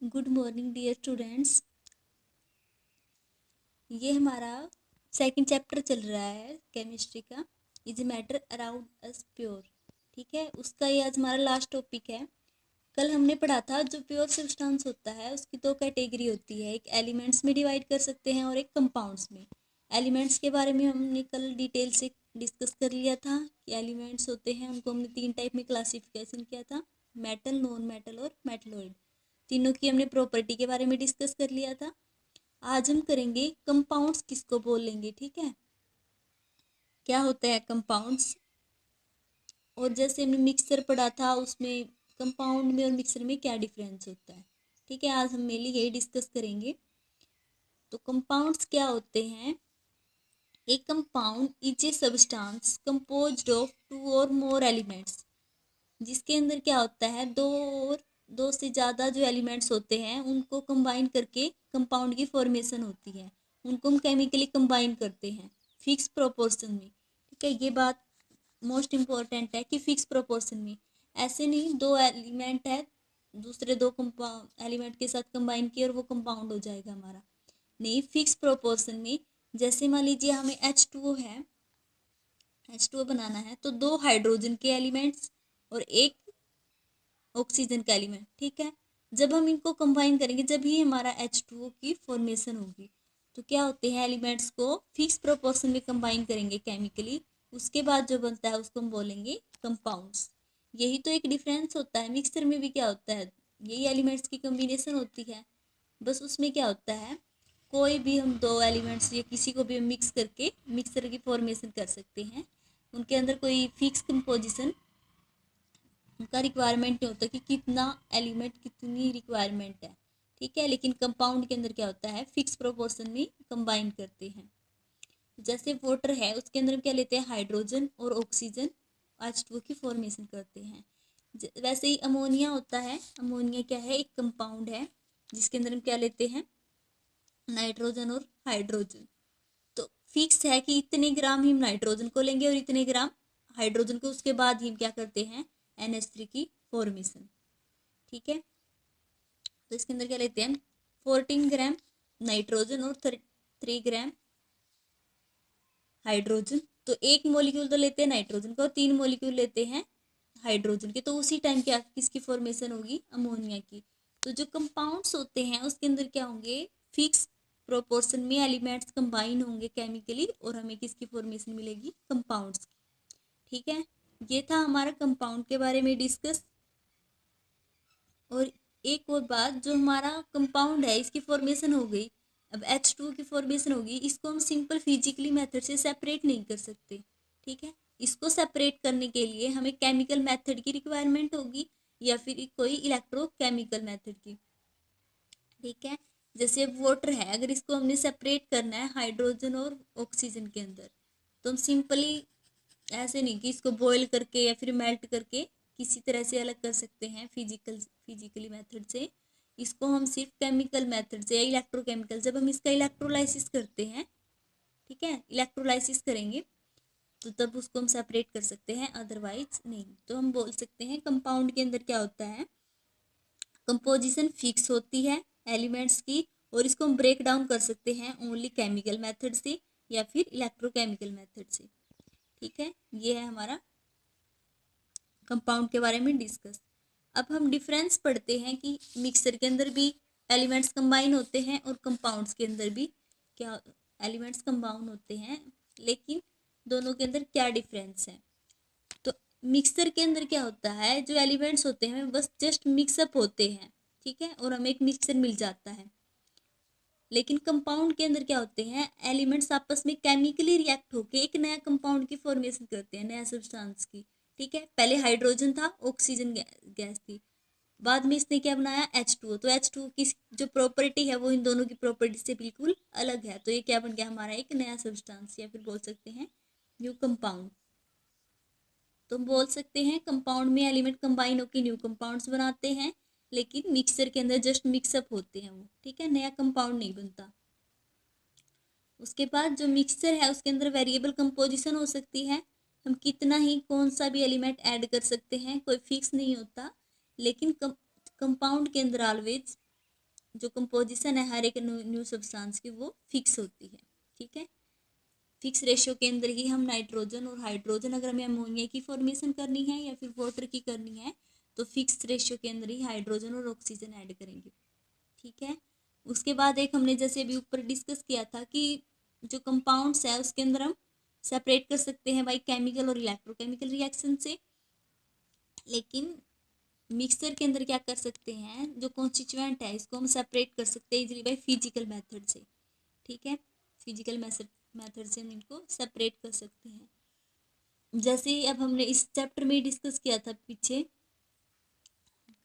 Good morning dear students. ये हमारा second chapter चल रहा है केमिस्ट्री का, is matter around us pure. ठीक है, उसका ये आज हमारा लास्ट टॉपिक है। कल हमने पढ़ा था जो प्योर सब्सटेंस होता है उसकी दो कैटेगरी होती है, एक एलिमेंट्स में डिवाइड कर सकते हैं और एक कंपाउंड्स में। एलिमेंट्स के बारे में हमने कल डिटेल से डिस्कस कर लिया था कि एलिमेंट्स होते हैं उनको हमने तीन टाइप में क्लासिफिकेशन किया था, मेटल, नॉन मेटल और मेटलॉइड। तीनों की हमने प्रॉपर्टी के बारे में डिस्कस कर लिया था। आज हम करेंगे कंपाउंड्स किसको बोलेंगे। ठीक है, क्या होता है कंपाउंड्स। और जैसे हमने मिक्सचर पढ़ा था उसमें कंपाउंड में और मिक्सचर में क्या डिफरेंस होता है। ठीक है, आज हम मेनली यही डिस्कस करेंगे। तो कंपाउंड्स क्या होते हैं। एक compound is a substance composed of two or more elements, जिसके अंदर क्या होता है दो से ज़्यादा जो एलिमेंट्स होते हैं उनको कंबाइन करके कंपाउंड की फॉर्मेशन होती है। उनको हम केमिकली कंबाइन करते हैं फिक्स प्रोपोर्शन में। ठीक है, ये बात मोस्ट इम्पोर्टेंट है कि फिक्स प्रोपोर्शन में। ऐसे नहीं दो एलिमेंट है दूसरे दो कंपाउंड एलिमेंट के साथ कंबाइन किया और वो कंपाउंड हो जाएगा हमारा, नहीं, फिक्स प्रोपोर्शन में। जैसे मान लीजिए हमें H2O है, H2O बनाना है तो दो हाइड्रोजन के एलिमेंट्स और एक ऑक्सीजन का एलिमेंट। ठीक है, जब हम इनको कंबाइन करेंगे जब ही हमारा H2O की फॉर्मेशन होगी। तो क्या होते हैं एलिमेंट्स को फिक्स प्रोपोर्शन में कंबाइन करेंगे केमिकली, उसके बाद जो बनता है उसको हम बोलेंगे कंपाउंड्स। यही तो एक डिफरेंस होता है। मिक्सचर में भी क्या होता है, यही एलिमेंट्स की कॉम्बिनेशन होती है, बस उसमें क्या होता है कोई भी हम दो एलिमेंट्स या किसी को भी हम मिक्स करके मिक्सचर की फॉर्मेशन कर सकते हैं। उनके अंदर कोई फिक्स कंपोजिशन उनका रिक्वायरमेंट नहीं होता कि कितना एलिमेंट कितनी रिक्वायरमेंट है। ठीक है, लेकिन कंपाउंड के अंदर क्या होता है फिक्स प्रोपोर्शन में कंबाइन करते हैं। जैसे वाटर है उसके अंदर हम क्या लेते हैं हाइड्रोजन और ऑक्सीजन H2O की फॉर्मेशन करते हैं। वैसे ही अमोनिया होता है, अमोनिया क्या है एक कंपाउंड है जिसके अंदर हम क्या लेते हैं नाइट्रोजन और हाइड्रोजन। तो फिक्स है कि इतने ग्राम ही हम नाइट्रोजन को लेंगे और इतने ग्राम हाइड्रोजन को, उसके बाद ही हम क्या करते हैं NH3 की फॉर्मेशन। ठीक है, तो इसके अंदर क्या लेते हैं हम 14 ग्राम नाइट्रोजन और 3 ग्राम हाइड्रोजन। तो एक मोलिक्यूल तो लेते हैं नाइट्रोजन का और 3 मोलिक्यूल लेते हैं हाइड्रोजन के, तो उसी टाइम क्या किसकी फॉर्मेशन होगी अमोनिया की। तो जो कंपाउंड्स होते हैं उसके अंदर क्या होंगे फिक्स प्रोपोर्शन में एलिमेंट्स कंबाइन होंगे केमिकली और हमें किसकी फॉर्मेशन मिलेगी कंपाउंड्स की। ठीक है, ये था हमारा कंपाउंड के बारे में डिस्कस। और एक और बात, जो हमारा कंपाउंड है इसकी फॉर्मेशन हो गई, अब H2 की फॉर्मेशन होगी, इसको हम सिंपल फिजिकली मेथड से सेपरेट नहीं कर सकते। ठीक है, इसको सेपरेट करने के लिए हमें केमिकल मेथड की रिक्वायरमेंट होगी या फिर कोई इलेक्ट्रोकेमिकल मेथड की। ठीक है, जैसे वाटर है, अगर इसको हमने सेपरेट करना है हाइड्रोजन और ऑक्सीजन के अंदर, तो हम सिंपली ऐसे नहीं कि इसको बॉईल करके या फिर मेल्ट करके किसी तरह से अलग कर सकते हैं फिजिकली मेथड से। इसको हम सिर्फ केमिकल मेथड से या इलेक्ट्रोकेमिकल, जब हम इसका इलेक्ट्रोलाइसिस करते हैं, ठीक है इलेक्ट्रोलाइसिस करेंगे तो तब उसको हम सेपरेट कर सकते हैं, अदरवाइज नहीं। तो हम बोल सकते हैं कंपाउंड के अंदर क्या होता है कंपोजिशन फिक्स होती है एलिमेंट्स की, और इसको हम ब्रेक डाउन कर सकते हैं ओनली केमिकल मेथड से या फिर इलेक्ट्रोकेमिकल मेथड से। ठीक है, ये है हमारा कंपाउंड के बारे में डिस्कस। अब हम डिफरेंस पढ़ते हैं कि मिक्सचर के अंदर भी एलिमेंट्स कंबाइन होते हैं और कंपाउंड्स के अंदर भी क्या एलिमेंट्स कंबाउंड होते हैं, लेकिन दोनों के अंदर क्या डिफरेंस है। तो मिक्सचर के अंदर क्या होता है जो एलिमेंट्स होते हैं बस जस्ट मिक्सअप होते हैं, ठीक है, और हमें एक मिक्सचर मिल जाता है। लेकिन कंपाउंड के अंदर क्या होते हैं एलिमेंट्स आपस में केमिकली रिएक्ट होकर एक नया कंपाउंड की फॉर्मेशन करते हैं, नया सब्सटेंस की। ठीक है, पहले हाइड्रोजन था, ऑक्सीजन गैस थी, बाद में इसने क्या बनाया H2O। तो H2O की जो प्रॉपर्टी है वो इन दोनों की प्रॉपर्टी से बिल्कुल अलग है, तो ये क्या बन गया हमारा एक नया सब्सटेंस या फिर बोल सकते हैं न्यू कंपाउंड। तो हम बोल सकते हैं कंपाउंड में एलिमेंट कंबाइन होकर न्यू कंपाउंड्स बनाते हैं, लेकिन मिक्सचर के अंदर जस्ट मिक्सअप होते हैं वो। ठीक है, नया कंपाउंड नहीं बनता। उसके बाद जो मिक्सचर है उसके अंदर वेरिएबल कंपोजिशन हो सकती है, हम कितना ही कौन सा भी एलिमेंट ऐड कर सकते हैं, कोई फिक्स नहीं होता। लेकिन कंपाउंड के अंदर ऑलवेज जो कंपोजिशन है हर एक न्यू सब्सटेंस की वो फिक्स होती है। ठीक है, फिक्स रेशियो के अंदर ही हम नाइट्रोजन और हाइड्रोजन, अगर हमें अमोनिया की फॉर्मेशन करनी है या फिर वाटर की करनी है तो फिक्स रेशियो के अंदर ही हाइड्रोजन और ऑक्सीजन ऐड करेंगे। ठीक है, उसके बाद एक हमने जैसे अभी ऊपर डिस्कस किया था कि जो कंपाउंड्स है उसके अंदर हम सेपरेट कर सकते हैं बाई केमिकल और इलेक्ट्रोकेमिकल रिएक्शन से, लेकिन मिक्सचर के अंदर क्या कर सकते हैं, जो कॉन्स्टिट्यूएंट है इसको हम सेपरेट कर सकते हैं इजीली बाई फिजिकल मेथड से। ठीक है, फिजिकल मेथड से हम इनको सेपरेट कर सकते हैं। जैसे अब हमने इस चैप्टर में डिस्कस किया था पीछे,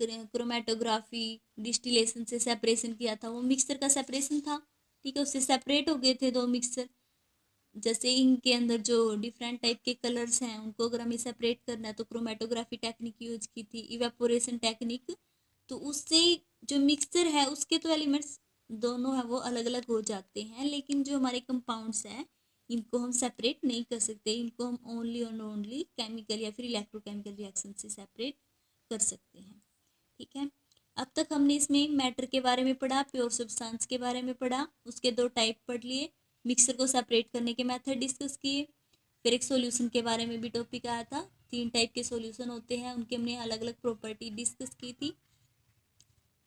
क्रोमेटोग्राफी डिस्टिलेशन से सेपरेशन किया था, वो मिक्सचर का सेपरेशन था। ठीक है, उससे सेपरेट हो गए थे दो मिक्सचर। जैसे इनके अंदर जो डिफरेंट टाइप के कलर्स हैं उनको अगर हमें सेपरेट करना है तो क्रोमेटोग्राफी टेक्निक यूज की थी, इवेपोरेशन टेक्निक, तो उससे जो मिक्सचर है उसके तो एलिमेंट्स दोनों है वो अलग अलग हो जाते हैं, लेकिन जो हमारे कंपाउंड्स हैं इनको हम सेपरेट नहीं कर सकते, इनको हम ओनली और ओनली केमिकल या फिर इलेक्ट्रोकेमिकल रिएक्शन से सेपरेट कर सकते हैं। ठीक है, अब तक हमने इसमें मैटर के बारे में पढ़ा, प्योर सब्सटेंस के बारे में पढ़ा, उसके दो टाइप पढ़ लिए, मिक्सर को सेपरेट करने के मेथड डिस्कस किए, फिर एक सॉल्यूशन के बारे में भी टॉपिक आया था, 3 टाइप के सॉल्यूशन होते हैं उनके हमने अलग अलग प्रॉपर्टी डिस्कस की थी।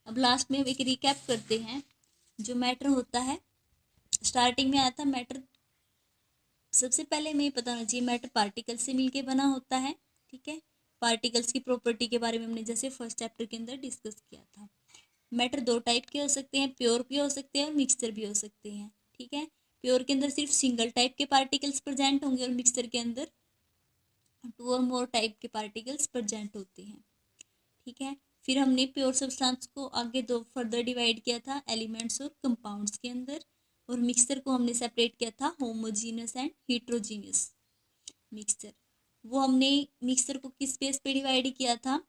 अब लास्ट में एक रिकैप करते हैं। जो मैटर होता है, स्टार्टिंग में आया था मैटर, सबसे पहले हमें पता होना चाहिए मैटर पार्टिकल से मिलके बना होता है। ठीक है, पार्टिकल्स की प्रॉपर्टी के बारे में हमने जैसे फर्स्ट चैप्टर के अंदर डिस्कस किया था। मैटर दो टाइप के हो सकते हैं, प्योर भी हो सकते हैं और मिक्सचर भी हो सकते हैं। ठीक है, प्योर के अंदर सिर्फ सिंगल टाइप के पार्टिकल्स प्रेजेंट होंगे और मिक्सचर के अंदर 2 और मोर टाइप के पार्टिकल्स प्रेजेंट होते हैं। ठीक है, फिर हमने प्योर सब्सटेंस को आगे दो फर्दर डिवाइड किया था एलिमेंट्स और कंपाउंड्स के अंदर, और मिक्सचर को हमने सेपरेट किया था होमोजीनियस एंड हीट्रोजीनियस मिक्सचर। वो हमने मिक्सचर को किस बेस पे डिवाइड किया था,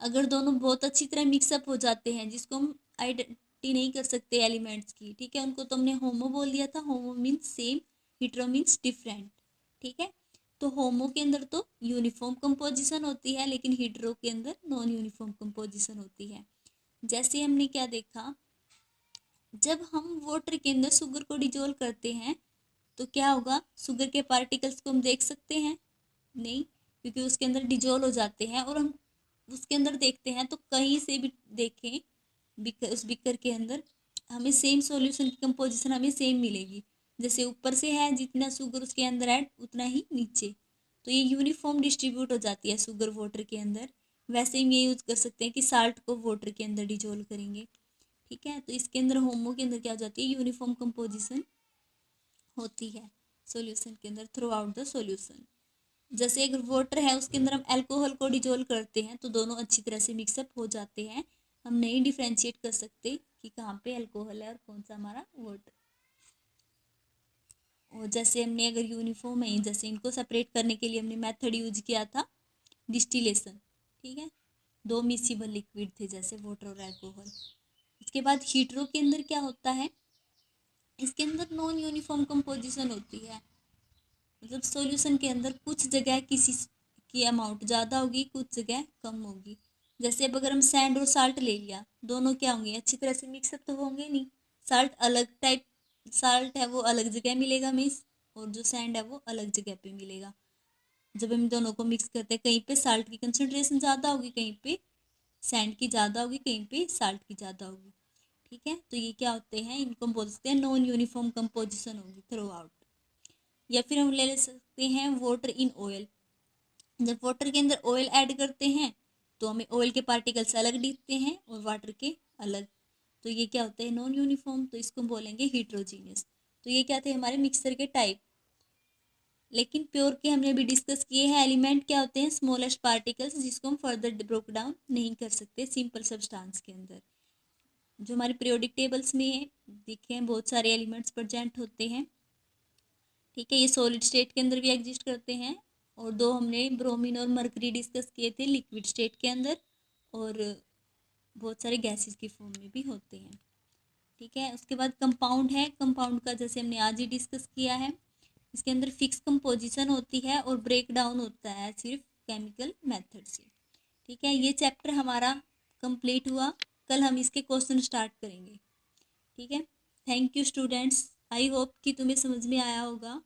अगर दोनों बहुत अच्छी तरह मिक्सअप हो जाते हैं जिसको हम आइडेंटिटी नहीं कर सकते एलिमेंट्स की, ठीक है, उनको तो हमने होमो बोल दिया था, होमो means same, hetero means different. ठीक है, तो होमो के अंदर तो यूनिफॉर्म कंपोजिशन होती है लेकिन हीट्रो के अंदर नॉन यूनिफॉर्म कंपोजिशन होती है। जैसे हमने क्या देखा, जब हम वाटर के अंदर शुगर को डिजोल्व करते हैं तो क्या होगा, शुगर के पार्टिकल्स को हम देख सकते हैं नहीं, क्योंकि उसके अंदर डिजोल्व हो जाते हैं, और हम उसके अंदर देखते हैं तो कहीं से भी देखें बिकर, उस बिकर के अंदर हमें सेम सॉल्यूशन की कंपोजिशन हमें सेम मिलेगी, जैसे ऊपर से है जितना शुगर उसके अंदर ऐड उतना ही नीचे, तो ये यूनिफॉर्म डिस्ट्रीब्यूट हो जाती है शुगर वाटर के अंदर। वैसे ही हम ये यूज कर सकते हैं कि साल्ट को वाटर के अंदर डिजोल्व करेंगे। ठीक है, तो इसके अंदर होमो के अंदर क्या हो जाती है, यूनिफॉर्म कंपोजिशन होती है सॉल्यूशन के अंदर थ्रू आउट द सॉल्यूशन। जैसे अगर वाटर है उसके अंदर हम अल्कोहल को डिजोल्व करते हैं तो दोनों अच्छी तरह से मिक्सअप हो जाते हैं, हम नहीं डिफ्रेंशिएट कर सकते कि कहाँ पे अल्कोहल है और कौन सा हमारा वाटर। और जैसे हमने अगर यूनिफॉर्म है, जैसे इनको सेपरेट करने के लिए हमने मेथड यूज किया था डिस्टिलेशन। ठीक है, दो मिसिबल लिक्विड थे जैसे वाटर और अल्कोहल। इसके बाद हीटरो के अंदर क्या होता है, इसके अंदर नॉन यूनिफॉर्म कंपोजिशन होती है, मतलब सॉल्यूशन के अंदर कुछ जगह किसी की अमाउंट ज़्यादा होगी कुछ जगह कम होगी। जैसे अब अगर हम सैंड और साल्ट ले लिया, दोनों क्या होंगे, अच्छी तरह से मिक्सअप तो होंगे नहीं, साल्ट अलग टाइप, साल्ट है वो अलग जगह मिलेगा मिक्स, और जो सैंड है वो अलग जगह पे मिलेगा। जब हम दोनों को मिक्स करते हैं कहीं पे साल्ट की कंसनट्रेशन ज़्यादा होगी, कहीं पे सैंड की ज़्यादा होगी, कहीं पे साल्ट की ज़्यादा होगी। ठीक है, तो ये क्या होते हैं, इनको बोलते हैं नॉन यूनिफॉर्म कंपोजिशन होगी थ्रू आउट। या फिर हम ले सकते हैं वाटर इन ऑयल, जब वाटर के अंदर ऑयल ऐड करते हैं तो हमें ऑयल के पार्टिकल्स अलग दिखते हैं और वाटर के अलग, तो ये क्या होता है नॉन यूनिफॉर्म, तो इसको बोलेंगे हीट्रोजीनियस। तो ये क्या थे हमारे मिक्सर के टाइप। लेकिन प्योर के हमने अभी डिस्कस किए हैं एलिमेंट क्या होते हैं, स्मॉलेस्ट पार्टिकल्स जिसको हम फर्दर ब्रोक डाउन नहीं कर सकते सिंपल सब्सटेंस के अंदर। जो हमारे पीरियोडिक टेबल्स में दिखे हैं बहुत सारे एलिमेंट्स प्रेजेंट होते हैं। ठीक है, ये सॉलिड स्टेट के अंदर भी एग्जिस्ट करते हैं, और दो हमने ब्रोमीन और मरकरी डिस्कस किए थे लिक्विड स्टेट के अंदर, और बहुत सारे गैसेस की फॉर्म में भी होते हैं। ठीक है, उसके बाद कंपाउंड है, कंपाउंड का जैसे हमने आज ही डिस्कस किया है, इसके अंदर फिक्स कंपोजिशन होती है और ब्रेक डाउन होता है सिर्फ केमिकल मेथड से। ठीक है, ये चैप्टर हमारा कंप्लीट हुआ। कल हम इसके क्वेश्चन स्टार्ट करेंगे। ठीक है, thank you students, I hope कि तुम्हें समझ में आया होगा।